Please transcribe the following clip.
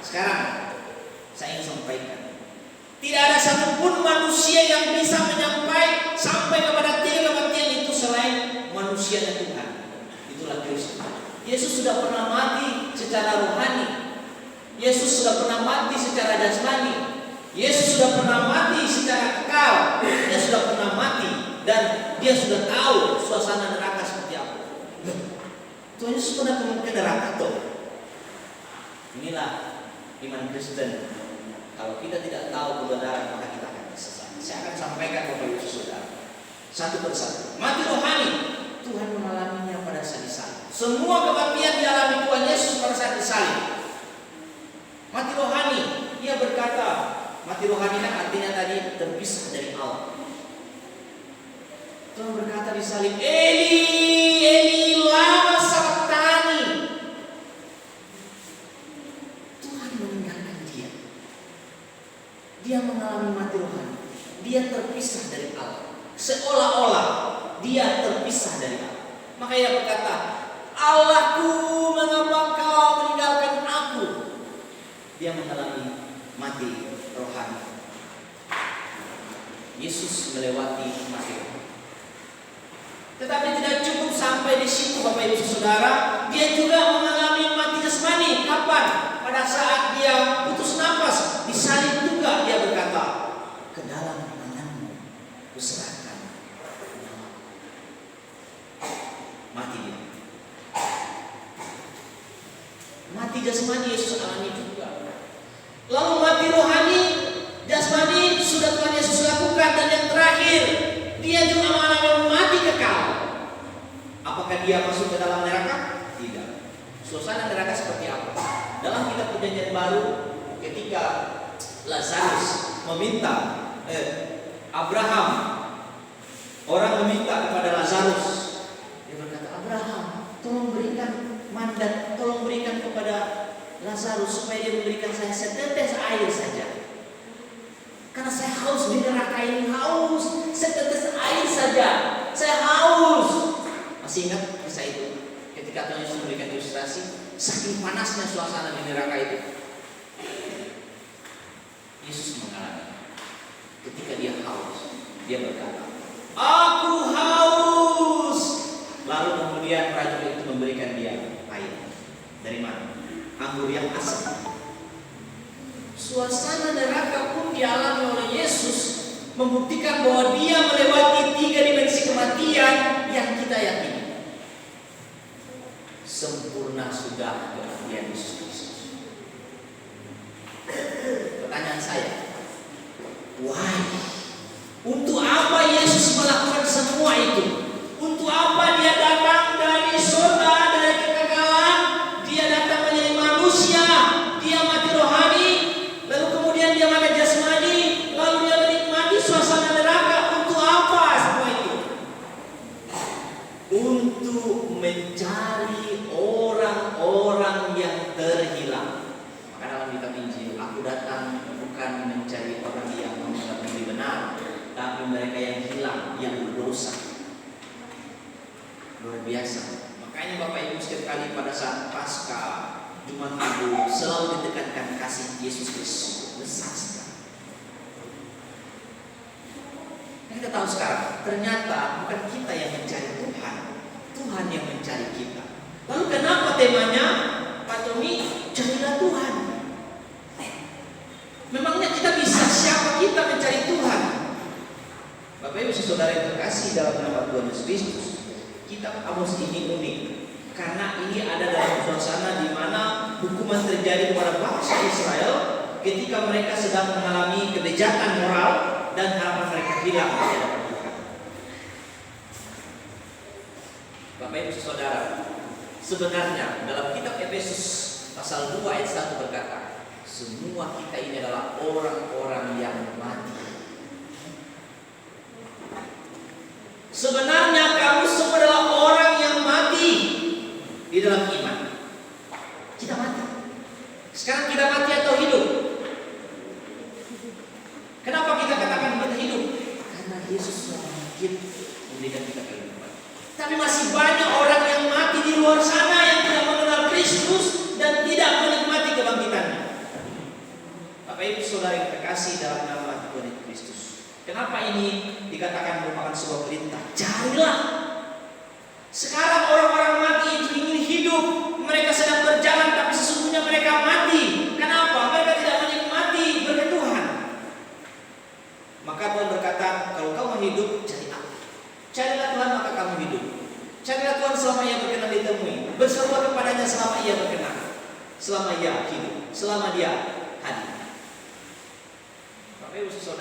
sekarang saya ingin sampaikan, tidak ada satupun manusia yang bisa sampai kepada tiga kematian itu selain manusianya Tuhan. Itulah Kristus. Yesus sudah pernah mati secara rohani. Yesus sudah pernah mati secara jasmani. Yesus sudah pernah mati secara kekal. Dia sudah pernah mati dan dia sudah tahu suasana neraka seperti apa. Tuhan Yesus pernah ke neraka tuh. Inilah iman Kristen. Kalau kita tidak tahu kebenaran, maka kita akan tersesat. Saya akan sampaikan kepada Yesus saudara, satu persatu. Mati rohani, Tuhan mengalaminya pada saat disalib. Semua kematian dialami Tuhan Yesus pada saat disalib. Mati rohani, Ia berkata, mati rohani kan artinya tadi terpisah dari Allah. Tuhan berkata di salib, Eli, Eli, lama sabachthani. Tuhan meninggalkan dia. Dia mengalami mati rohani. Dia terpisah dari Allah. Seolah-olah dia terpisah dari Allah. Maka ia berkata, Allahku, mengapa kau meninggalkan aku? Dia mengalami mati rohani. Yesus melewati mati rohani. Tetapi tidak cukup sampai di situ, Bapak Ibu Saudara. Dia juga mengalami mati jasmani. Kapan? Pada saat dia putus nafas, disalib juga dia berkata, ke dalam tanganmu kuserahkan nyawaku. Mati dia. Mati jasmani Yesus alami juga. Lalu mati rohani, jasmani sudah Tuhan Yesus lakukan, dan yang terakhir dia juga mengalami mati kekal. Apakah dia masuk ke dalam neraka? Tidak. Suasana neraka seperti apa? Dalam kitab Perjanjian Baru, ketika Lazarus meminta Abraham, orang meminta kepada Lazarus, dia berkata, Abraham, tolong berikan mandat, tolong berikan kepada Lazarus supaya dia memberikan saya setetes air saja. Karena saya haus di neraka ini, haus, setetes air saja, saya haus. Masih ingat kisah itu? Ketika Tuhan Yesus memberikan ilustrasi, saking panasnya suasana di neraka itu, Yesus mengalami. Ketika dia haus, dia berkata, aku haus. Lalu kemudian prajurit itu memberikan dia air. Dari mana? Anggur yang asam. Suasana neraka pun dialami oleh Yesus, membuktikan bahwa dia melewati 3 dimensi kematian yang kita yakini. Sempurna sudah kematian Yesus Kristus. Pertanyaan saya, why? Untuk apa Yesus melakukan semua itu? Untuk apa dia datang dari surga, dari kekekalan? Dia datang menjadi manusia, dia mati rohani, lalu kemudian dia mati jasmani, lalu dia menikmati suasana neraka. Untuk apa semua itu? Untuk mencari orang-orang yang terhilang. Maka dalam kitab Injil, aku datang bukan mencari orang yang menganggap diri benar, tapi mereka yang hilang, yang berdosa. Luar biasa. Makanya Bapak Ibu setiap kali pada saat Paskah, Jumat Agung, selalu ditekankan kasih Yesus Kristus besar sekali. Kita tahu sekarang, ternyata bukan kita yang mencari Tuhan, Tuhan yang mencari kita. Lalu kenapa temanya, Pak Tommy, carilah Tuhan? Memangnya kita bisa, siapa kita mencari Tuhan? Bapak Ibu saudara yang terkasih dalam nama Tuhan Yesus Kristus, kitab Amos ini unik karena ini ada dalam suasana di mana hukuman terjadi kepada bangsa Israel ketika mereka sedang mengalami kebejatan moral dan harapan mereka hilang di hadapan Tuhan. Bapak Ibu saudara, sebenarnya dalam kitab Efesus pasal 2 ayat 1 berkata, semua kita ini adalah orang-orang yang mati. Sebenarnya kamu semua adalah orang yang mati di dalam iman. Kita mati. Sekarang kita mati atau hidup? Kenapa kita katakan kita hidup? Karena Yesus telah bangkit memberikan kita kehidupan. Tapi masih banyak orang yang mati di luar sana yang tidak mengenal Kristus dan tidak menikmati kebangkitannya. Bapak Ibu Saudara yang terkasih dalam nama Tuhan Kristus. Kenapa ini dikatakan merupakan sebuah perintah? Carilah. Sekarang orang-orang mati itu ingin hidup. Mereka sedang berjalan tapi sesungguhnya mereka mati. Kenapa? Mereka tidak menikmati berkat Tuhan. Maka Tuhan berkata, kalau kau mau hidup, cari aku. Carilah Tuhan maka kamu hidup. Carilah Tuhan selama ia berkenan ditemui. Berseru kepadanya selama ia berkenan. Selama ia hidup. Selama dia hadir. Bapak Ibu Saudara.